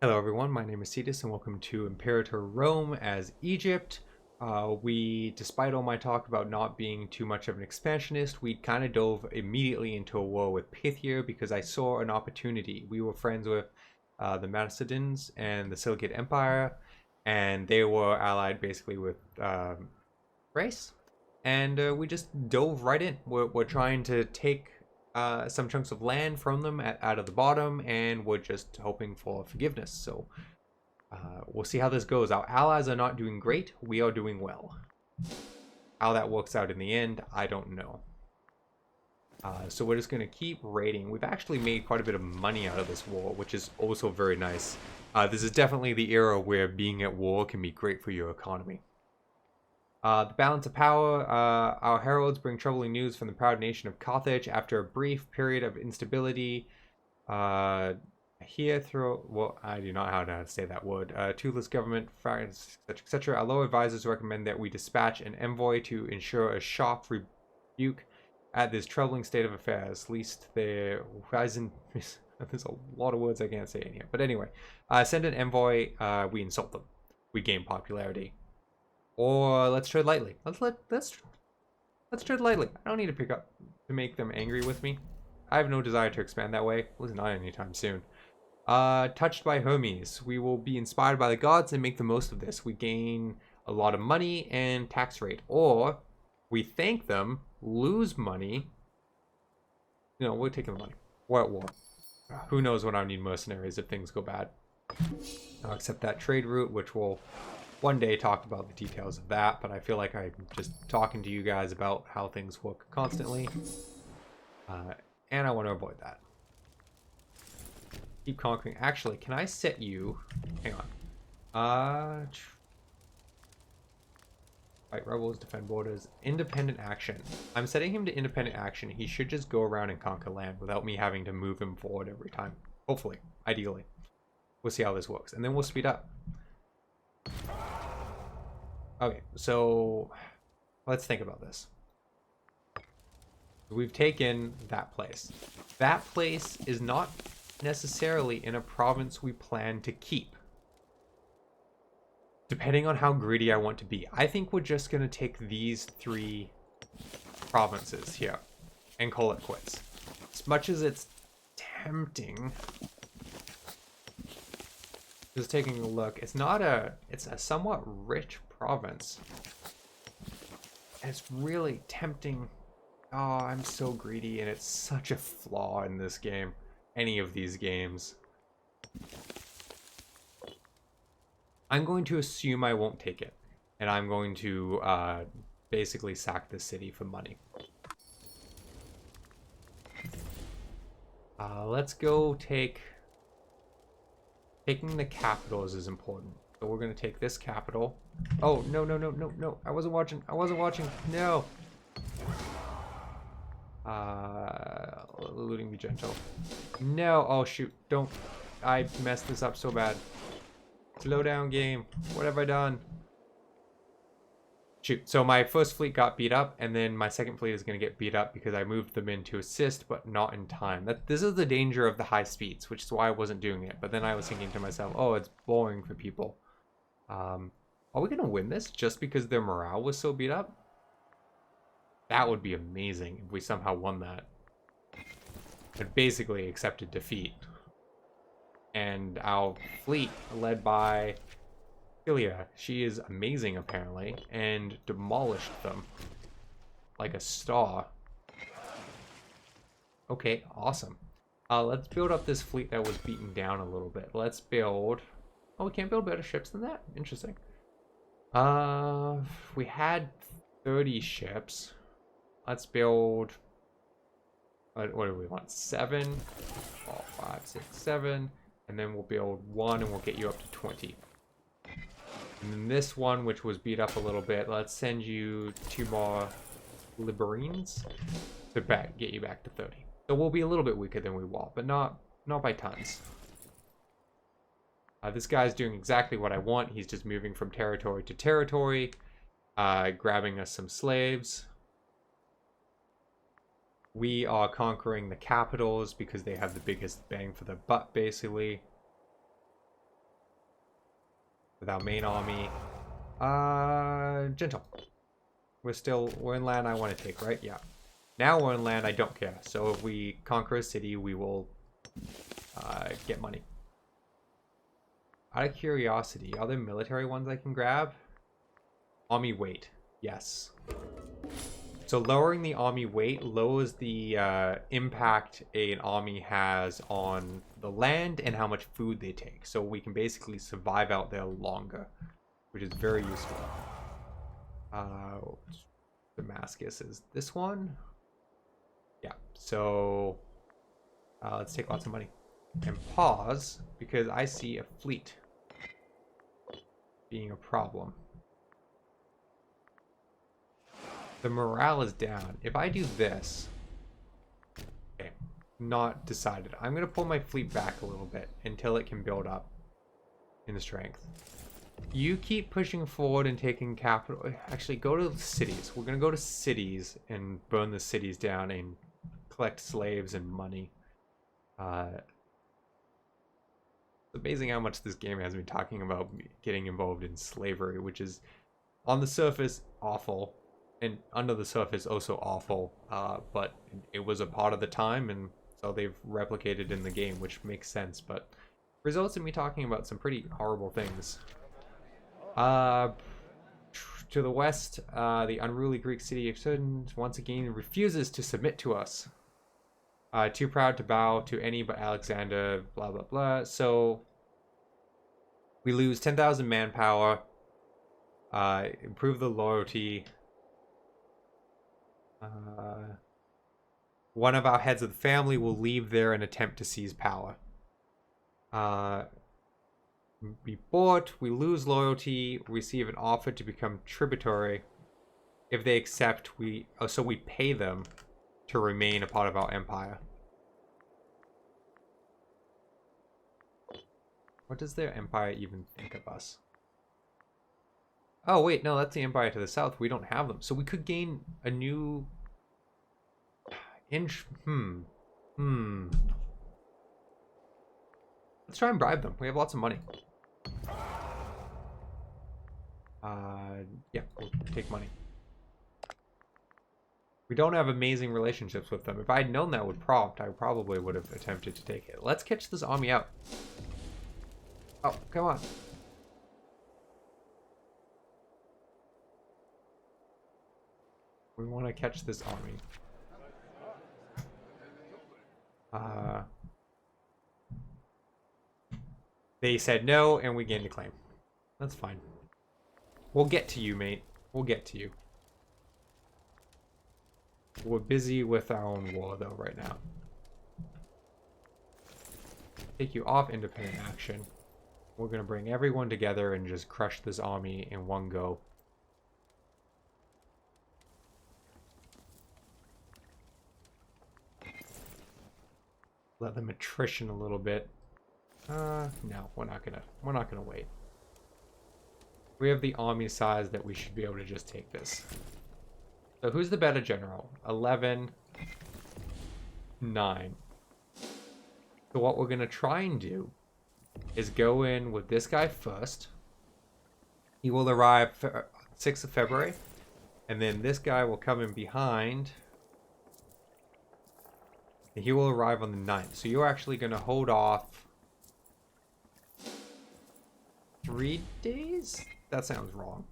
Hello everyone, my name is Cetus and welcome to Imperator Rome as Egypt. Despite all my talk about not being too much of an expansionist, we kind of dove immediately into a war with Pythia because I saw an opportunity. We were friends with the Macedonians and the Seleucid Empire, and they were allied basically with Thrace. And we just dove right in. We're trying to take some chunks of land from them out of the bottom, and we're just hoping for forgiveness. So we'll see how this goes. Our allies are not doing great. We are doing well. How that works out in the end, I don't know. So we're just going to keep raiding. We've actually made quite a bit of money out of this war, which is also very nice. This is definitely the era where being at war can be great for your economy. The balance of power. Our heralds bring troubling news from the proud nation of Carthage after a brief period of instability. Here through, well, I do not know how to say that word. Toothless government, etc., etc. Our low advisors recommend that we dispatch an envoy to ensure a sharp rebuke at this troubling state of affairs. Least there hasn't. There's a lot of words I can't say in here. But anyway, send an envoy. We insult them. We gain popularity. Or let's tread lightly. Let's tread lightly. I don't need to pick up to make them angry with me. I have no desire to expand that way. At least not anytime soon. Touched by Hermes. We will be inspired by the gods and make the most of this. We gain a lot of money and tax rate. Or we thank them, lose money. No, we're taking the money. We're at war. Who knows when I need mercenaries if things go bad. I'll accept that trade route, which will one day talk about the details of that, but I feel like I'm just talking to you guys about how things work constantly. And I want to avoid that. Keep conquering. Actually, can I set you... Hang on. Fight rebels, defend borders. Independent action. I'm setting him to independent action. He should just go around and conquer land without me having to move him forward every time. Hopefully. Ideally. We'll see how this works. And then we'll speed up. Okay, so let's think about this. We've taken that place. That place is not necessarily in a province we plan to keep. Depending on how greedy I want to be. I think we're just going to take these three provinces here and call it quits. As much as it's tempting... Just taking a look, it's a somewhat rich province. It's really tempting. Oh, I'm so greedy, and it's such a flaw in this game. Any of these games. I'm going to assume I won't take it. And I'm going to basically sack the city for money. Let's go take... Taking the capitals is important. So we're going to take this capital. Oh, no, no, no, no, no. I wasn't watching. I wasn't watching. No. Looting be gentle. No. Oh, shoot. Don't. I messed this up so bad. Slow down, game. What have I done? Shoot. So my first fleet got beat up, and then my second fleet is going to get beat up because I moved them in to assist, but not in time. This is the danger of the high speeds, which is why I wasn't doing it. But then I was thinking to myself, oh, it's boring for people. Are we going to win this just because their morale was so beat up? That would be amazing if we somehow won that. It basically accepted defeat. And our fleet, led by... she is amazing apparently, and demolished them like a star. Okay, awesome. Let's build up this fleet that was beaten down a little bit. Let's build... Oh, we can't build better ships than that? Interesting. We had 30 ships. Let's build... What do we want? 7? 4, 5, 6, 7. And then we'll build 1 and we'll get you up to 20. And then this one, which was beat up a little bit, let's send you 2 more Liberines to get you back to 30. So we'll be a little bit weaker than we were, but not by tons. This guy's doing exactly what I want. He's just moving from territory to territory, grabbing us some slaves. We are conquering the capitals because they have the biggest bang for the buck, basically. with our main army. Gentle. We're in land I want to take, right? Yeah. Now we're in land I don't care. So if we conquer a city, we will get money. Out of curiosity, are there military ones I can grab? Army weight. Yes. So lowering the army weight lowers the impact an army has on the land and how much food they take. So we can basically survive out there longer, which is very useful. Damascus is this one. Yeah, so let's take lots of money. And pause, because I see a fleet being a problem. The morale is down. If I do this... Okay, not decided. I'm going to pull my fleet back a little bit until it can build up in the strength. You keep pushing forward and taking capital. Actually, go to cities. We're going to go to cities and burn the cities down and collect slaves and money. It's amazing how much this game has me talking about getting involved in slavery, which is on the surface awful. And under the surface, also awful, but it was a part of the time, and so they've replicated in the game, which makes sense, but results in me talking about some pretty horrible things. To the west, the unruly Greek city of Sudan once again refuses to submit to us. Too proud to bow to any but Alexander, blah, blah, blah. So we lose 10,000 manpower, improve the loyalty. One of our heads of the family will leave there and attempt to seize power. Be bought, we lose loyalty, receive an offer to become tributary. If they accept, so we pay them to remain a part of our empire. What does their empire even think of us? Oh, wait, no, that's the empire to the south. We don't have them. So we could gain a new... Let's try and bribe them. We have lots of money. Yeah, we'll take money. We don't have amazing relationships with them. If I had known that would prompt, I probably would have attempted to take it. Let's catch this army out. Oh, come on. We want to catch this army. They said no, and we gained a claim. That's fine. We'll get to you, mate. We'll get to you. We're busy with our own war, though, right now. Take you off independent action. We're going to bring everyone together and just crush this army in one go. Let them attrition a little bit. No, we're not gonna wait. We have the army size that we should be able to just take this. So who's the better general? 11, 9. So what we're gonna try and do is go in with this guy first. He will arrive 6th of February, and then this guy will come in behind. And he will arrive on the 9th. So you're actually gonna hold off 3 days? That sounds wrong.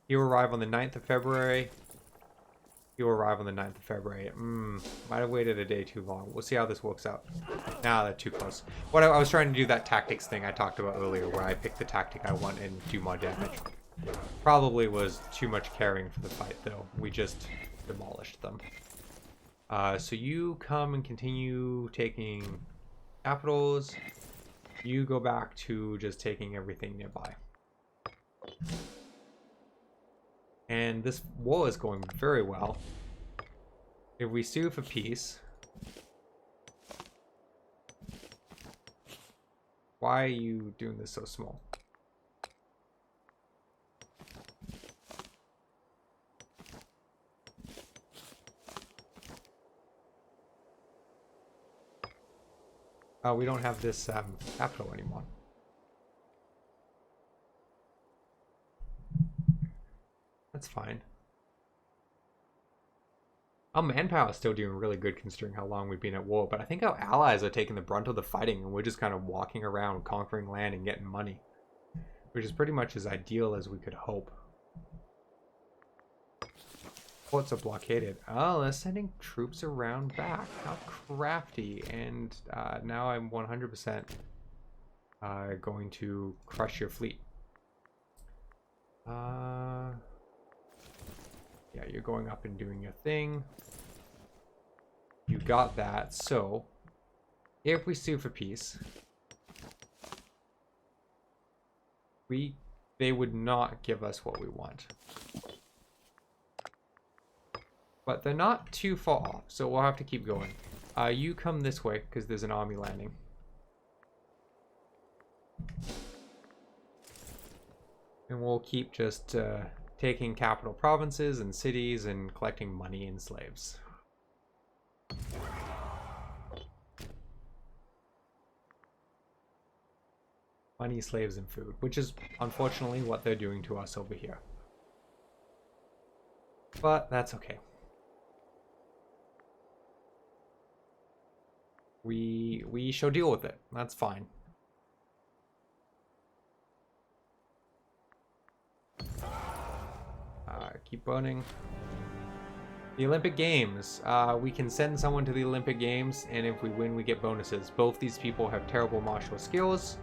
He'll arrive on the 9th of February. He'll arrive on the 9th of February. Might have waited a day too long. We'll see how this works out. Nah, that's too close. What I was trying to do that tactics thing I talked about earlier, where I pick the tactic I want and do more damage. Probably was too much caring for the fight, though. We just demolished them. So you come and continue taking capitals. You go back to just taking everything nearby. And this war is going very well. If we sue for peace... Why are you doing this so small? We don't have this capital anymore. That's fine. Our manpower is still doing really good considering how long we've been at war, but I think our allies are taking the brunt of the fighting and we're just kind of walking around conquering land and getting money, which is pretty much as ideal as we could hope. Ports are blockaded. Oh, they're sending troops around back. How crafty. And now I'm 100% going to crush your fleet. Yeah, you're going up and doing your thing. You got that. So, if we sue for peace, they would not give us what we want. But they're not too far off, so we'll have to keep going. You come this way, because there's an army landing. And we'll keep just taking capital provinces and cities and collecting money and slaves. Money, slaves, and food, which is unfortunately what they're doing to us over here. But that's okay. We shall deal with it. That's fine. Keep burning. The Olympic Games. We can send someone to the Olympic Games, and if we win, we get bonuses. Both these people have terrible martial skills.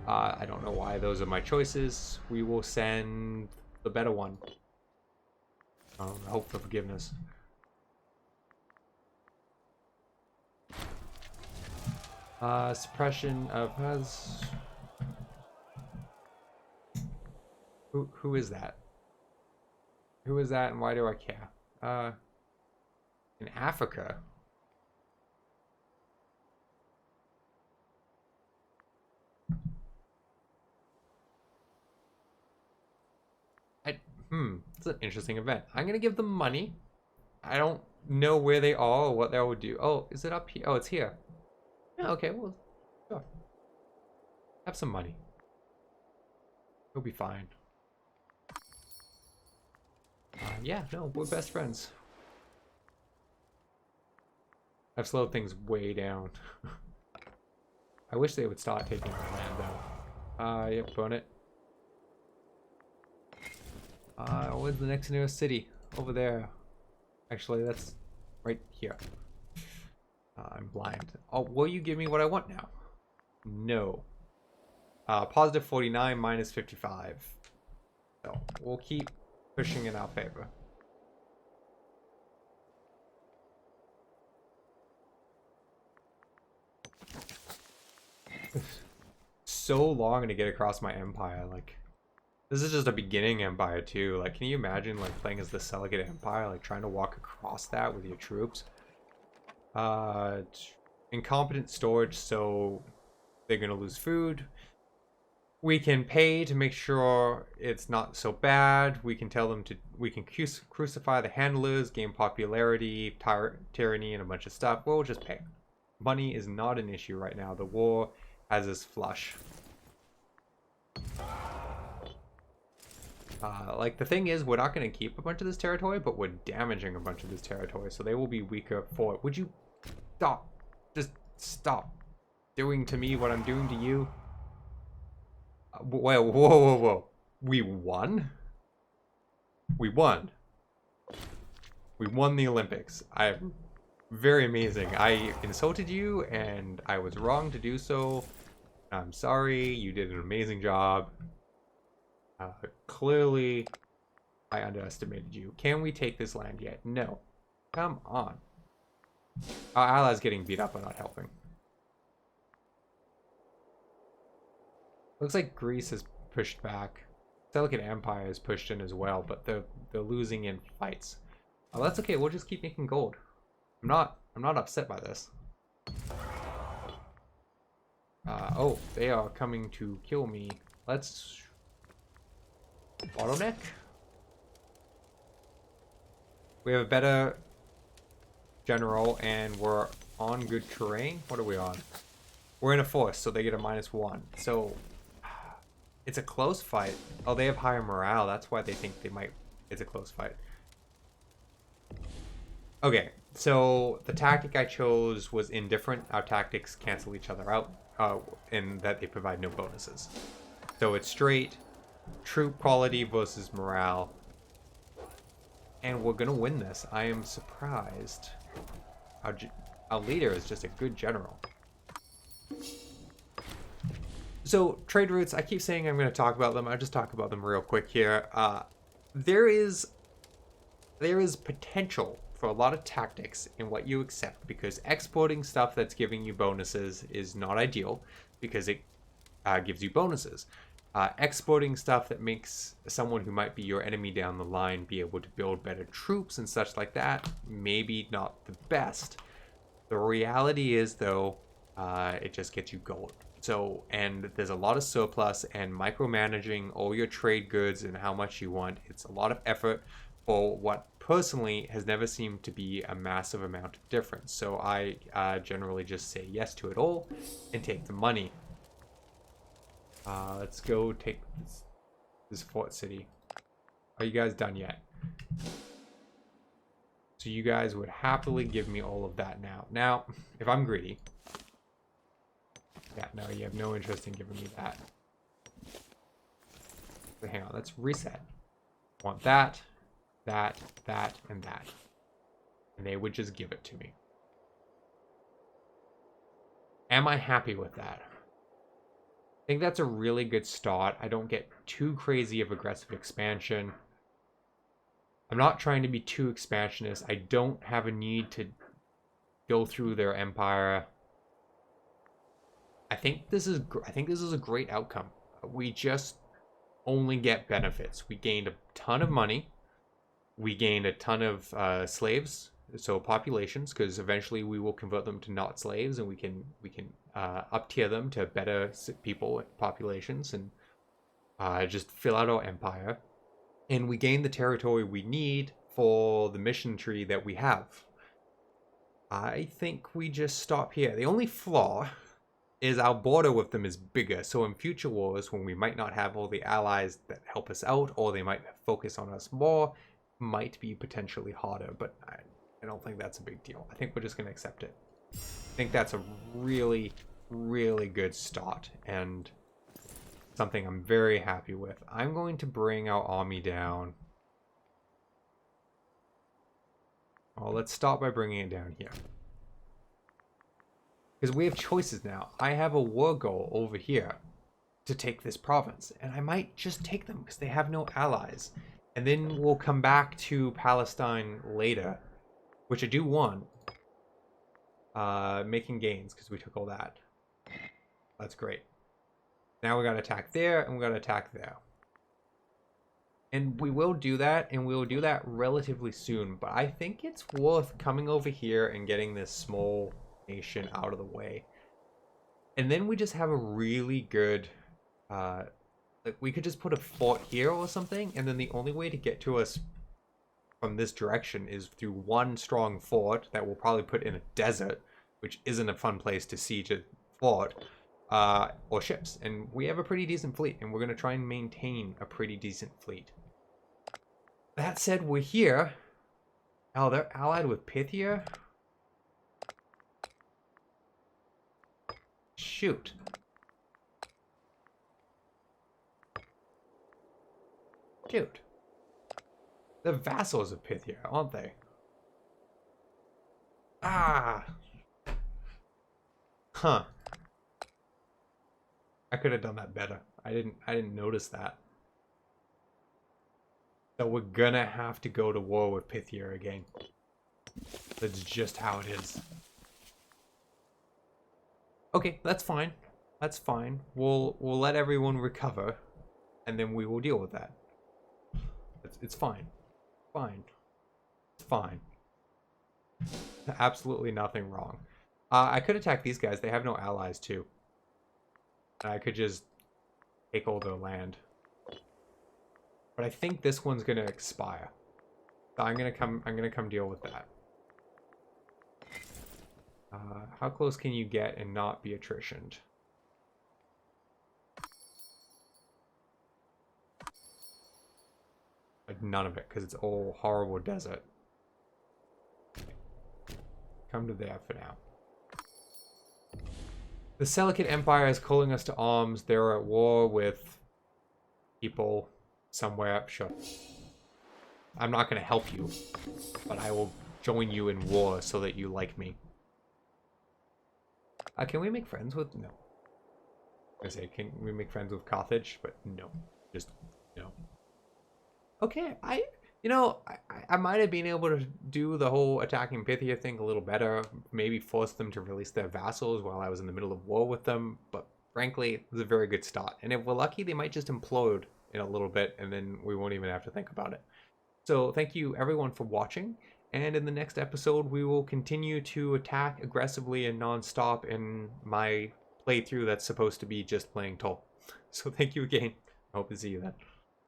I don't know why those are my choices. We will send the better one. Hope for forgiveness. Suppression of has. Who is that? Who is that, and why do I care? In Africa. It's an interesting event. I'm gonna give them money. I don't know where they are or what they would do. Oh, is it up here? Oh, it's here. Yeah, okay, well, sure. Have some money. We'll be fine. Yeah, no, we're best friends. I've slowed things way down. I wish they would start taking our land, though. Yep, burn it. Where's the next nearest city? Over there. Actually, that's right here. I'm blind. Oh, will you give me what I want now? No. Positive 49, minus 55. So, we'll keep pushing in our favor. So long to get across my empire, like... This is just a beginning empire too. Like, can you imagine like playing as the Seleucid Empire, like trying to walk across that with your troops? Incompetent storage, so they're gonna lose food. We can pay to make sure it's not so bad. We can tell them to. We can crucify the handlers, gain popularity, tyranny, and a bunch of stuff. We'll just pay. Money is not an issue right now. The war has us flush. Like, the thing is, we're not going to keep a bunch of this territory, but we're damaging a bunch of this territory, so they will be weaker for it. Would you stop? Just stop doing to me what I'm doing to you? Whoa. We won? We won. We won the Olympics. I'm very amazing. I insulted you, and I was wrong to do so. I'm sorry. You did an amazing job. Clearly, I underestimated you. Can we take this land yet? No. Come on. Our allies getting beat up are not helping. Looks like Greece is pushed back. Seleucid Empire is pushed in as well, but they're losing in fights. Oh, that's okay. We'll just keep making gold. I'm not upset by this. Oh, they are coming to kill me. Let's bottleneck. We have a better general, and we're on good terrain. What are we on? We're in a force, so they get a -1. So it's a close fight. Oh, they have higher morale. That's why they think they might It's a close fight. Okay, so the tactic I chose was indifferent. Our tactics cancel each other out, in that they provide no bonuses. So it's straight troop quality versus morale. And we're gonna win this. I am surprised. Our leader is just a good general. So trade routes, I keep saying I'm going to talk about them. I'll just talk about them real quick here. There is potential for a lot of tactics in what you accept, because exporting stuff that's giving you bonuses is not ideal because it gives you bonuses. Exporting stuff that makes someone who might be your enemy down the line be able to build better troops and such like that, maybe not the best. The reality is, though, it just gets you gold. So, and there's a lot of surplus, and micromanaging all your trade goods and how much you want, it's a lot of effort for what personally has never seemed to be a massive amount of difference. So I generally just say yes to it all and take the money. Let's go take this fort city. Are you guys done yet? So you guys would happily give me all of that now. Now, if I'm greedy... Yeah, no, you have no interest in giving me that. So hang on, let's reset. I want that, that, that, and that. And they would just give it to me. Am I happy with that? I think that's a really good start. I don't get too crazy of aggressive expansion. I'm not trying to be too expansionist. I don't have a need to go through their empire. I think this is a great outcome. We just only get benefits. We gained a ton of money. We gained a ton of slaves, so populations, because eventually we will convert them to not slaves, and we can up tier them to better people populations, and just fill out our empire. And we gain the territory we need for the mission tree that we have. I think we just stop here. The only flaw is our border with them is bigger. So in future wars, when we might not have all the allies that help us out, or they might focus on us more, might be potentially harder. But I don't think that's a big deal. I think we're just going to accept it. I think that's a really, really good start, and something I'm very happy with. I'm going to bring our army down. Well, let's start by bringing it down here. Because we have choices now. I have a war goal over here to take this province, and I might just take them because they have no allies. And then we'll come back to Palestine later, which I do want. Making gains because we took all that. That's great. Now we got to attack there, and we got to attack there. And we will do that, and we will do that relatively soon. But I think it's worth coming over here and getting this small nation out of the way. And then we just have a really good... like, we could just put a fort here or something, and then the only way to get to us from this direction is through one strong fort that we'll probably put in a desert, which isn't a fun place to siege a fort. Or ships, and we have a pretty decent fleet, and we're going to try and maintain a pretty decent fleet. That said, we're here. Oh, they're allied with Pythia? Shoot. Shoot. They're vassals of Pythia, aren't they? Ah! Huh. I could have done that better. I didn't notice that. So we're gonna have to go to war with Pythia again. That's just how it is. Okay, that's fine. That's fine. We'll let everyone recover, and then we will deal with that. It's fine. Fine. It's fine. Absolutely nothing wrong. I could attack these guys. They have no allies too. I could just take all their land. But I think this one's gonna expire. So I'm gonna come deal with that. How close can you get and not be attritioned? Like none of it because it's all horrible desert. Come to there for now. The Seleucid Empire is calling us to arms. They're at war with people somewhere. Sure. I'm not going to help you, but I will join you in war so that you like me. Can we make friends with... No. I say, can we make friends with Carthage? But no. Just no. Okay, I might have been able to do the whole attacking Pythia thing a little better. Maybe force them to release their vassals while I was in the middle of war with them. But frankly, it was a very good start. And if we're lucky, they might just implode in a little bit, and then we won't even have to think about it. So thank you everyone for watching. And in the next episode, we will continue to attack aggressively and non-stop in my playthrough that's supposed to be just playing Toll. So thank you again. I hope to see you then.